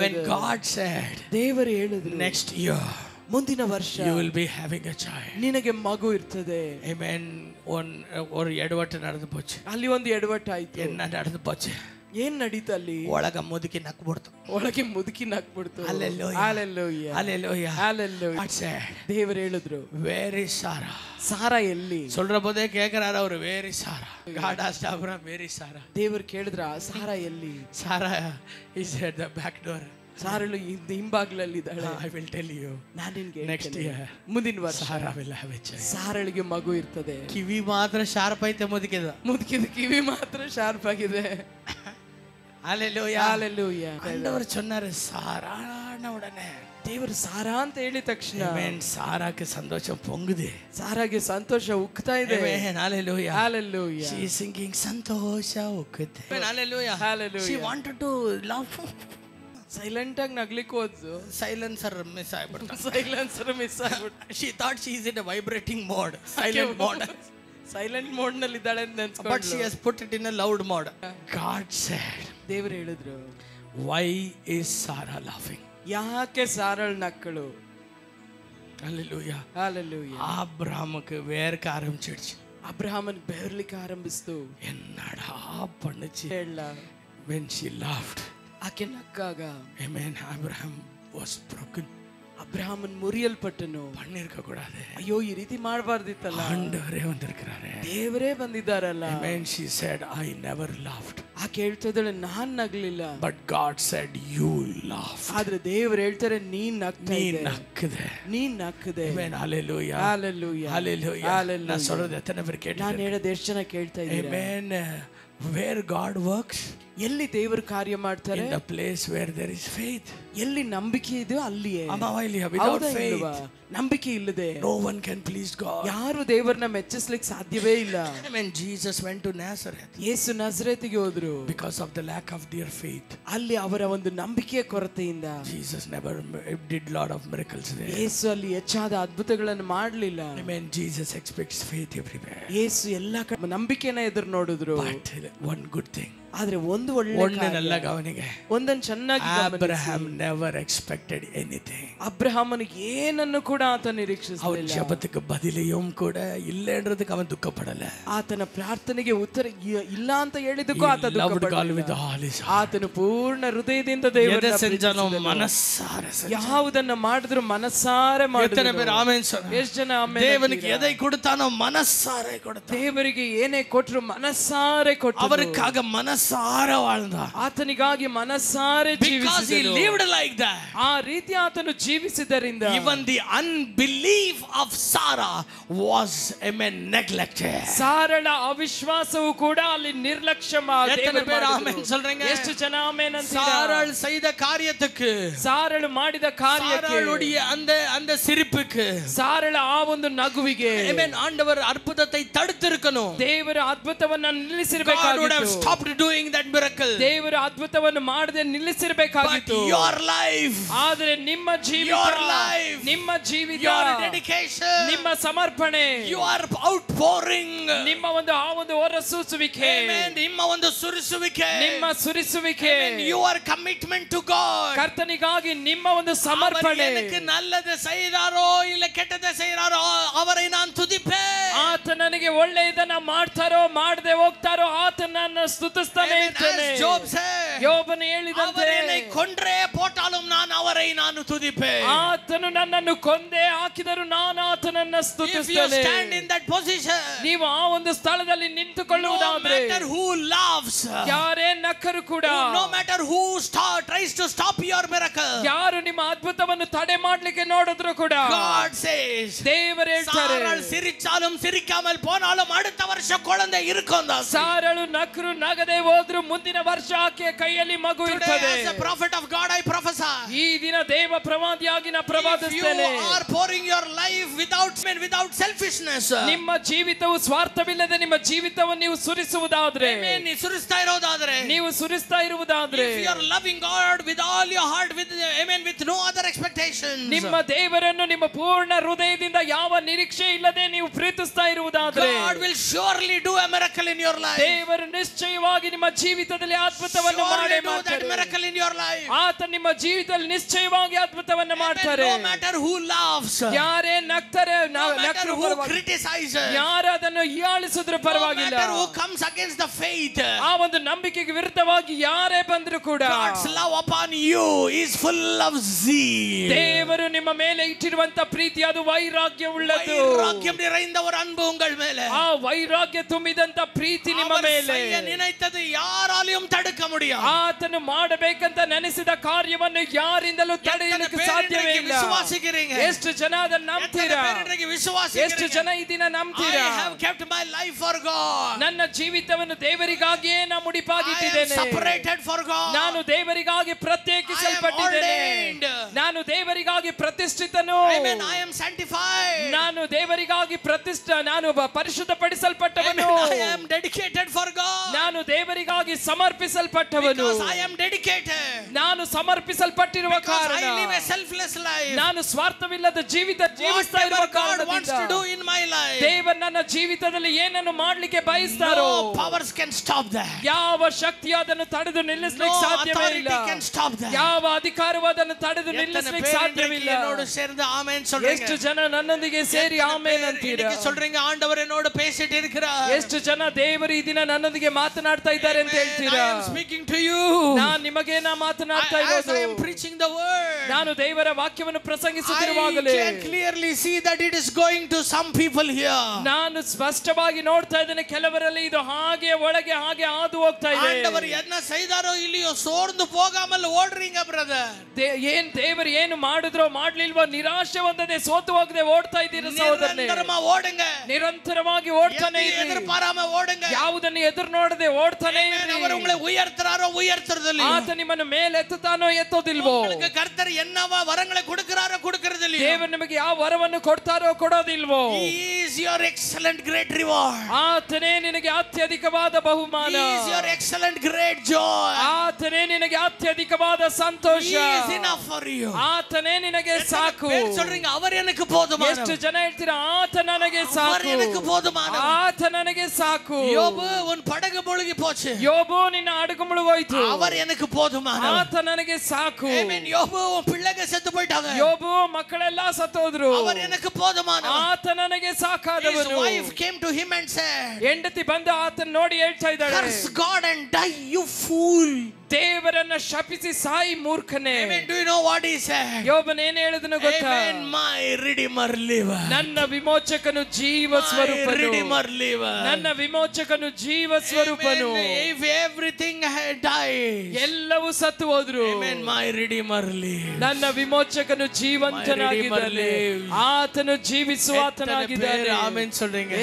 ಹೇಳಿರ್ತದೆ. When God said, ದೇವರು ಹೇಳಿದ್ರು, next year ಮುಂದಿನ ವರ್ಷ you will be having a child. ನಿನಗೆ ಮಗು ಇರ್ತದೆ. Amen. ஒரு ಎಡವಟ್ಟು ನಡೆದು போச்சு. ಅಲ್ಲಿ ಒಂದು ಎಡವಟ್ಟು ಆಯ್ತು. என்ன நடந்து போச்சு? ಏನ್ ನಡೀತು ಅಲ್ಲಿ? ಒಳಗ ಮುದುಕಿ ನಕ್ಬಿಡ್ತು. ಒಳಗೆ ಮುದುಕಿ ನಕ್ಬಿಡ್ತು. Hallelujah. Hallelujah. Hallelujah. Hallelujah. God said, ದೇವರು ಹೇಳಿದ್ರು, where is Sarah? ಸಾರಾ ಎಲ್ಲಿ? சொல்ற போதே கேக்குறாரு ಅವರು, where is Sarah? God asked Abraham, where is Sarah? ದೇವರು ಕೇಳಿದ್ರ, ಸಾರಾ ಎಲ್ಲಿ? Sarah is at the back door. ಸಾರಳು ಹಿಂಬಾಗ್ಲಲ್ಲಿ ಇದ್ದಾಳೆ. I will tell you. ನಾನು ನಿನಗೆ Next year ಮುಂದಿನ ವರ್ಷ Sarah will have a child. ಸಾರಳಿಗೆ ಮಗು ಇರ್ತದೆ. ಕಿವಿ ಮಾತ್ರ ಶಾರ್ಪ್ ಐತೆ ಮುದುಕಿದ. ಮುದುಕಿದ ಕಿವಿ ಮಾತ್ರ ಶಾರ್ಪ್ ಆಗಿದೆ. Hallelujah. Hallelujah. ஆண்டவர் சொன்னாரு, சாரான உடனே ದೇವರು ಸಾರಾ ಅಂತ ಹೇಳಿದ ತಕ್ಷಣ Amen. ಸಾರಾಕ್ಕೆ ಸಂತೋಷ ಪೊಂಗುದೆ. ಸಾರಾಗೆ ಸಂತೋಷ ಉಕ್ತಾ ಇದೆ. Amen. Hallelujah. Hallelujah. She is singing ಸಂತೋಷ ಉಕ್ಕುತ್ತೆ. Amen. Hallelujah. Hallelujah. She wanted to laugh. Silent ಆಗಿ ನಗ್ಲಿಕ್ಕೆ ಹೋದ್ಲು. ಸೈಲೆನ್ಸರ್ ಮಿಸ್ ಆಗ್ಬಿಡ್ತು. ಸೈಲೆನ್ಸರ್ ಮಿಸ್ ಆಗ್ಬಿಟ್ಟು. She thought she is in a vibrating mode. Silent mode. Silent mode ನಲ್ಲಿ ಇದ್ದಾಳೆ ಅಂತ ನೆನ್ಸ್ಕೊಂಡ್ಳು. But she has put it in a loud mode. God said, ದೇವರು ಹೇಳಿದ್ರು, why is Sarah laughing? ಯಾಕೆ ಸಾರಳ್ ನಕ್ಕಳು? Hallelujah. Hallelujah. ஆபிரகாமுக்கு வேர்க்க ஆரம்பிச்சிடுச்சு. ಅಬ್ರಹಾಮನ್ ಬೆವರ್ಲಿಕ್ಕೆ ಆರಂಭಿಸ್ತು. என்னடா பண்ணுச்சு? ಹೇಳ, when she laughed, ಆಕೆ ನಕ್ಕಾಗ, amen, Abraham was broken. ಅಬ್ರಹಾಮನ್ ಮುರಿಯಲ್ಪಟ್ಟನು. பண்ணிருக்க கூடாது. ಅಯ್ಯೋ, ಈ ರೀತಿ ಮಾಡಬಾರ್ದಿತ್ತಲ್ಲ. ஆண்டவரே வந்திருக்கிறாரே. ದೇವರೇ ಬಂದಿದ್ದಾರಲ್ಲ. Amen. She said, I never laughed. ಆಕೆ ಹೇಳ್ತಿದ್ದಾಳೆ, ನಾನ್ ನಗ್ಲಿಲ್ಲ. But God said, you laughed. ಆದ್ರೆ ದೇವರು ಹೇಳ್ತಾರೆ, ನೀನ್ ನಗ್ತಾ ಇದ್ದೆ. ನೀನ್ ನಕ್ಕದೆ. Amen. Hallelujah. Hallelujah. Hallelujah. Hallelujah. நான் சொல்றது எத்தனை பேர் கேட்டீங்க? ನಾನು ಹೇಳೋದು ಎಷ್ಟು ಜನ ಕೇಳ್ತಾ ಇದ್ದೀರಾ? Amen. Where God works, ಎಲ್ಲಿ ದೇವರು ಕಾರ್ಯ ಮಾಡ್ತಾರೆ? in the place where there is faith. ಎಲ್ಲಿ ನಂಬಿಕೆ ಇದೆಯೋ ಅಲ್ಲಿಯೇ. Without faith, ನಂಬಿಕೆ ಇಲ್ಲದೆ no one can please God. ಯಾರು ದೇವರನ್ನ ಮೆಚ್ಚಿಸ್ಲಿಕ್ಕೆ ಸಾಧ್ಯವೇ ಇಲ್ಲ. Amen. Jesus went to Nazareth. ಯೇಸು ನಜರೇತಿಗೆ ಹೋದ್ರು. Because of the lack of their faith. ಅಲ್ಲಿ ಅವರ ಒಂದು ನಂಬಿಕೆಯ ಕೊರತೆಯಿಂದ Jesus never did lot of miracles there. ಯೇಸು ಅಲ್ಲಿ ಹೆಚ್ಚಾದ ಅದ್ಭುತಗಳನ್ನು ಮಾಡಲಿಲ್ಲ. Amen. Jesus expects faith everywhere. ಯೇಸು ಎಲ್ಲ ನಂಬಿಕೆನ ಎದುರು ನೋಡಿದ್ರು. But one good thing. ಆದ್ರೆ ಒಂದು ಒಳ್ಳೆ ಗಮನಿಗೆ ಒಂದನ್ನು ಚೆನ್ನಾಗಿ Abraham never expected anything. ಅಬ್ರಹಾಮನಿಗೆ ಏನನ್ನು ಕೂಡ ಆತ ನಿರೀಕ್ಷಿಸಲಿಲ್ಲ. ಜಪಕ್ಕೆ ಬದಲಿಯೂ ಕೂಡ ಇಲ್ಲன்றದಕ್ಕೆ ಅವನು ದುಃಖ ಪಡಲ್ಲ. ಆತನ ಪ್ರಾರ್ಥನೆಗೆ ಉತ್ತರ ಇಲ್ಲ ಅಂತ ಹೇಳಿದಕ್ಕೂ ಆತ ದುಃಖ ಪಡಲಿಲ್ಲ. ಆತನು ಪೂರ್ಣ ಹೃದಯದಿಂದ ದೇವರನ್ನು ಮನಸ್ಸಾರೆ ಯಾವುದನ್ನ ಮಾಡಿದ್ರು ಮನಸ್ಸಾರೆ ಮಾಡಿದ್ರು. ಎಷ್ಟು ಜನ ದೇವನಿಗೆ ಎதை ಕೊಡ್ತಾನೋ ಮನಸ್ಸಾರೆ ಕೊಡ್ತಾನೆ. ದೇವರಿಗೆ ಏನೇ ಕೊಟ್ಟರು ಮನಸ್ಸಾರೆ ಕೊಟ್ಟರು. ಅವರಿಗಾಗ ಮನಸ್ಸಾರೆ வாழ்ந்த. ಆತನಿಗಾಗಿ ಮನಸ್ಸಾರೆ ಜೀವಿಸಿದನು. lived like that. ಆ ರೀತಿ ಆತನು ಜೀವಿಸಿದರಿಂದ even the unbelief of Sarah was, amen, neglected. ಸಾರಳ ಅವಿಶ್ವಾಸವು ಕೂಡ ಅಲ್ಲಿ ನಿರ್ಲಕ್ಷ್ಯವಾಯಿತು. ಎಷ್ಟು ಜನ ಆಮೆನ್ ಅಂತೀರಾ? சாராள் செய்த காரியத்துக்கு, ಸಾರಳು ಮಾಡಿದ ಕಾರ್ಯಕ್ಕೆ, சாராளுடைய அந்த சிரிப்புக்கு, ಸಾರಳ ಆ ಒಂದು ನಗುವಿಗೆ, amen, ಆಂಡவர் ಅದ್ಭುತத்தை ತಡೆದಿರಕணும். ದೇವರು ಅದ್ಭುತವನ್ನು ನಿಲ್ಲಿಸಿರಬೇಕಾಗಿತ್ತು. God would have stopped doing that miracle. ದೇವರು ಅದ್ಭುತವನ್ನು ಮಾಡದೆ ನಿಲ್ಲಿಸಿರಬೇಕಾಗಿತ್ತು. But your life, ಆದರೆ ನಿಮ್ಮ ಜೀವಿತ, your life, ನಿಮ್ಮ ಜೀವಿತ, your dedication, ನಿಮ್ಮ ಸಮರ್ಪಣೆ, you are outpouring, ನಿಮ್ಮ ಒಂದು ಆ ಒಂದು ಹೊರಸೂಸುವಿಕೆ, amen, ನಿಮ್ಮ ಒಂದು ಸುರಿಸುವಿಕೆ, ನಿಮ್ಮ ಸುರಿಸುವಿಕೆ, amen, your commitment to God, ಕರ್ತನಿಗಾಗಿ ನಿಮ್ಮ ಒಂದು ಸಮರ್ಪಣೆ. எனக்கு நல்லது செய்தாரோ ಇಲ್ಲ ಕೆಟ್ಟದ್ದು செய்றாரோ ಅವரை நான் துதிப்பேன். ಆತ ನನಗೆ ಒಳ್ಳೆಯದನ್ನ ಮಾಡ್ತಾರೋ ಮಾಡದೆ ಹೋಗ್ತಾರೋ ಆತನನ್ನು ಸ್ತುತಿಸ್ತಾನೆ ಇರ್ತೇನೆ. ಯೋಬನು ಹೇಳಿದಂತೆ, ಅವರನ್ನು ಕೊಂಡ್ರೆ ಪೋಟಾலும் ನಾನು ತುದಿಪೇನ್. ಆತನು ನನ್ನನ್ನು ಕೊಂದೇ ಹಾಕಿದರೂ ನಾನು ಆತನನ್ನು ಸ್ತುತಿಸ್ತೇನೆ. If you stand in that position, ನೀವು ಆ ಒಂದು ಸ್ಥಳದಲ್ಲಿ ನಿಂತುಕೊಳ್ಳುವುದಾದರೆ, no matter who laughs, ಯಾರೇ ನಕ್ಕರು ಕೂಡ, no matter who tries to stop your miracle, ಯಾರು ನಿಮ್ಮ ಅದ್ಭುತವನ್ನು ತಡೆ ಮಾಡಲಿಕ್ಕೆ ನೋಡಿದ್ರು ಕೂಡ, God says, ದೇವರು ಹೇಳ್ತಾರೆ, சாராள் சிரிச்சாலும் சிரிக்காமல் போனாலும் அடுத்த வருஷம் குழந்தை இருக்கும். ಸಾರಳು ನಕ್ಕರು ನಗದೆ ಹೋದ್ರು ಮುಂದಿನ ವರ್ಷ ಆಕೆಯ ಕೈಯಲ್ಲಿ ಮಗು ಇರ್ತದೆ. As a prophet of God I prophesy, ಈ ದಿನ ದೇವ ಪ್ರವಾದಿಯಾಗಿ ನಾನು ಪ್ರವಾದಿಸುತ್ತೇನೆ. If you are pouring your life with without selfishness. ನಿಮ್ಮ ಜೀವಿತವು ಸ್ವಾರ್ಥವಿಲ್ಲದೆ ನಿಮ್ಮ ಜೀವಿತವನ್ನು ನೀವು ಸುರಿಸುವುದಾದ್ರೆ, ನೀವು ಸುರಿಸ್ತಾ ಇರೋದಾದ್ರೆ, ನೀವು ಸುರಿಸ್ತಾ ಇರುವುದಾದ್ರೆ, if you are loving God with all your heart, with no other expectations, ನಿಮ್ಮ ದೇವರನ್ನು ನಿಮ್ಮ ಪೂರ್ಣ ಹೃದಯದಿಂದ ಯಾವ ನಿರೀಕ್ಷೆ ಇಲ್ಲದೆ ನೀವು ಪ್ರೀತಿಸ್ತಾ ಇರುವುದಾದ್ರೆ, God will surely do a miracle in your life. ದೇವರು ನಿಶ್ಚಯವಾಗಿ ನಿಮ್ಮ ಜೀವಿತದಲ್ಲಿ ಅದ್ಭುತವನ್ನು ಮಾಡೇ ಮಾಡ್ತಾರೆ. Miracle in your life. ಆತ ನಿಮ್ಮ ಜೀವಿತದಲ್ಲಿ ನಿಶ್ಚಯವಾಗಿ ಅದ್ಭುತವನ್ನು ಮಾಡ್ತಾರೆ. No matter who laughs, ಯಾರೇ ನಗ್ತಾರೆ, ನಕ್ಕರು, who criticizes, ಯಾರು ಅದನ್ನು ಹೀಯಾಳಿಸಿದ್ರು ಪರವಾಗಿಲ್ಲ, no matter who comes against the faith, ಆ ಒಂದು ನಂಬಿಕೆಗೆ ವಿರುದ್ಧವಾಗಿ ಯಾರೇ ಬಂದ್ರು ಕೂಡ, God's love upon you is full of zeal. ದೇವರು ನಿಮ್ಮ ಮೇಲೆ ಇಟ್ಟಿರುವಂತ ಪ್ರೀತಿ ಅದು ವೈರಾಗ್ಯವುಳ್ಳದ್ದು. ವೈರಾಗ್ಯ நிறைந்தவர் அன்பு உங்கள் மேலே. ಆ ವೈರಾಗ್ಯ ತುಂಬಿದಂತ ಪ್ರೀತಿ ನಿಮ್ಮ ಮೇಲೆ. நினைத்தது யாராலும் தடுக்க முடியாது. ಆತನು ಮಾಡಬೇಕಂತ ನೆನೆಸಿದ ಕಾರ್ಯವನ್ನು ಯಾರಿಂದಲೂ ತಡೆಯಲಿಕ್ಕೆ ಸಾಧ್ಯವೇ ಇಲ್ಲ. ಎಷ್ಟು ಜನ ಅದನ್ನು ನಂಬ್ತೀರಾ? ಎಷ್ಟು ಜನ ಈ ದಿನ ನಂಬ್ತೀರಾ? I have kept my life for God. ನನ್ನ ಜೀವಿತವನ್ನು ದೇವರಿಗಾಗಿಯೇ ನಾನು ಮುಡಿಪಾಗಿಟ್ಟಿದ್ದೇನೆ. separated for God. ನಾನು ದೇವರಿಗಾಗಿ ಪ್ರತ್ಯೇಕಿಸಲ್ಪಟ್ಟಿದ್ದೇನೆ. ನಾನು ದೇವರಿಗಾಗಿ ಪ್ರತಿಷ್ಠಿತನು. Amen. I am sanctified. ನಾನು ದೇವರಿಗಾಗಿ ನಾನು ಪರಿಶುದ್ಧಪಡಿಸಲ್ಪಟ್ಟವನು. I am dedicated for God. ನಾನು ದೇವರಿಗಾಗಿ ಸಮರ್ಪಿಸಲ್ಪಟ್ಟವನು. Because I am dedicated. ನಾನು ಸಮರ್ಪಿಸಲ್ಪಟ್ಟಿರುವ ಕಾರಣ I live a selfless life. ನಾನು ಸ್ವಾರ್ಥವಿಲ್ಲದ ಜೀವಿತ ಜೀವಿಸ್ತಾ ಇರುವ ಕಾರಣದಿಂದ God wants to do in my life. ದೇವರು ನನ್ನ ಜೀವಿತದಲ್ಲಿ ಏನನ್ನು ಮಾಡಲಿಕ್ಕೆ ಬಯಸ್ತಾರೋ, no powers can stop that. ಯಾವ ಶಕ್ತಿಯು ಅದನ್ನು ತಡೆದು ನಿಲ್ಲಿಸಲಿಕ್ಕೆ ಸಾಧ್ಯವೇ ಇಲ್ಲ. can stop that. ಯಾವ ಅಧಿಕಾರವು ಅದನ್ನು ತಡೆದು ನಿಲ್ಲಿಸಲಿಕ್ಕೆ ಸಾಧ್ಯವಿಲ್ಲ. ನೋಡು ಸೇರಿದ ಆಮೆನ್ சொல்றீங்க. ಎಷ್ಟು ಜನ ನನ್ನೊಂದಿಗೆ ಸೇರಿ ಆಮೆನ್ ಅಂತೀರಾ? இன்னைக்கு சொல்றீங்க ஆண்டவரே என்னோட பேசிட்டு இருக்கிறார். ಎಷ್ಟು ಜನ ದೇವರು ಈ ದಿನ ನನ್ನೊಂದಿಗೆ ಮಾತನಾಡ್ತಾ ಇದ್ದಾರೆ ಅಂತ ಹೇಳ್ತೀರಾ? I am speaking to you. ನಾನು ನಿಮಗೆ ಮಾತನಾಡ್ತಾ ಇರೋದು. I am preaching the word. ನಾನು ದೇವರ ವಾಕ್ಯವನ್ನು ಪ್ರಸಂಗಿಸುತ್ತಿರುವಾಗಲೇ I can clearly see that it is going to some people here. ನಾನು ಸ್ಪಷ್ಟವಾಗಿ ನೋಡ್ತಾ ಇದ್ದೇನೆ, ಕೆಲವರಲ್ಲಿ ಇದು ಹಾಗೆ ಒಳಗೆ ಹಾಗೆ ಹಾದು ಹೋಗ್ತಾ ಇದೆ. ಆಂಡವರು என்ன செய்தாரோ இல்லையோ ಸೋರ್ந்து போகாமல் ஓடுறீங்க ಬ್ರದರ್. ದೇವರು ಏನು ಮಾಡಿದ್ರೋ ಮಾಡ್ಲಿಲ್ವೋ ನಿರಾಶೆ ಹೊಂದದೆ ಸೋತು ಹೋಗದೆ ಓಡ್ತಾ ಇದ್ದೀರಾ ಸಹೋದರನೇ. ಓಡುங்க, ನಿರಂತರವಾಗಿ ಓಡ್ತಾನೆ ಇರಿ. எதிர்பாராம ஓடுங்க, ಯಾವುದನ್ನು ಎದುರು ನೋಡದೆ ಓಡ್ತಾನೆ ಇರಿ. அவர் உங்களை உயர்த்துறாரோ உயர்த்துறதில்லையோ, ಆತ ನಿಮ್ಮನ್ನು ಮೇಲೆ ಎತ್ತುತ್ತಾನೋ ಎತ್ತೋದಿಲ್ವೋ, உங்களுக்கு கர்த்தர் என்னவா வரங்களை கொடுக்கறாரோ கொடுக்கறதில்லைಯೋ, ದೇವರು ನಿಮಗೆ ಯಾವ ವರವನ್ನು ಕೊಡ್ತಾರೋ ಕೊಡೋದಿಲ್ವೋ, he is your excellent great reward. ಆತನೇ ನಿನಗೆ ಅತ್ಯಧಿಕವಾದ ಬಹುಮಾನ. he is your excellent great joy. ಆತನೇ ನಿನಗೆ ಅತ್ಯಧಿಕವಾದ ಸಂತೋಷ. he is enough for you. ಆತನೇ ನಿನಗೆ ಸಾಕು. சொல்றீங்க அவர் எனக்கு போதுமானவர். ಎಷ್ಟು ಜನ ಹೇಳ್ತೀರಾ ಆತ ನನಗೆ ಸಾಕು, அவர் எனக்கு போதுமானவர், ಆತ ನನಗೆ ಸಾಕು. யோபு உன் படகு ಮುಳುಗಿ போச்சு, ಯೋಬು ನಿನ್ನ ಹಡಗು ಮುಳುಗೋಯ್ತು, அவர் எனக்கு போதுமானவர், ಆತ ನನಗೆ ಸಾಕು. ಆಮೆನ್. யோபு உன் பிள்ளைங்க செத்து போயிட்டாங்க, ಯೋಬು ಮಕ್ಕಳೆಲ್ಲ ಸತ್ತೋದ್ರು, அவர் எனக்கு போதுமானவர், ಆತ ನನಗೆ ಸಾಕಾದವನು. his wife came to him and said, ಹೆಂಡತಿ ಬಂದು ಆತನ ನೋಡಿ ಹೇಳ್ತಾ ಇದ್ದಾಳೆ, curse God and die you fool. ದೇವರನ್ನ ಶಪಿಸಿ Sai ಮೂರ್ಖನೇ. Amen. Do you know what he said? ಯೋಬನು ಏನು ಹೇಳಿದನು ಗೊತ್ತಾ? Amen. My redeemer live. ನನ್ನ ವಿಮೋಚಕನು ಜೀವ ಸ್ವರೂಪನು. My redeemer live. ನನ್ನ ವಿಮೋಚಕನು ಜೀವ ಸ್ವರೂಪನು. If everything had died, ಎಲ್ಲವೂ ಸತ್ತು ಹೋದ್ರು, Amen. My redeemer live. ನನ್ನ ವಿಮೋಚಕನು ಜೀವಂತನಾಗಿದ್ದಾನೆ, ಆತನು ಜೀವಿಸುವಾತನಾಗಿದ್ದಾನೆ. ಆಮೆನ್ சொல்றீங்க.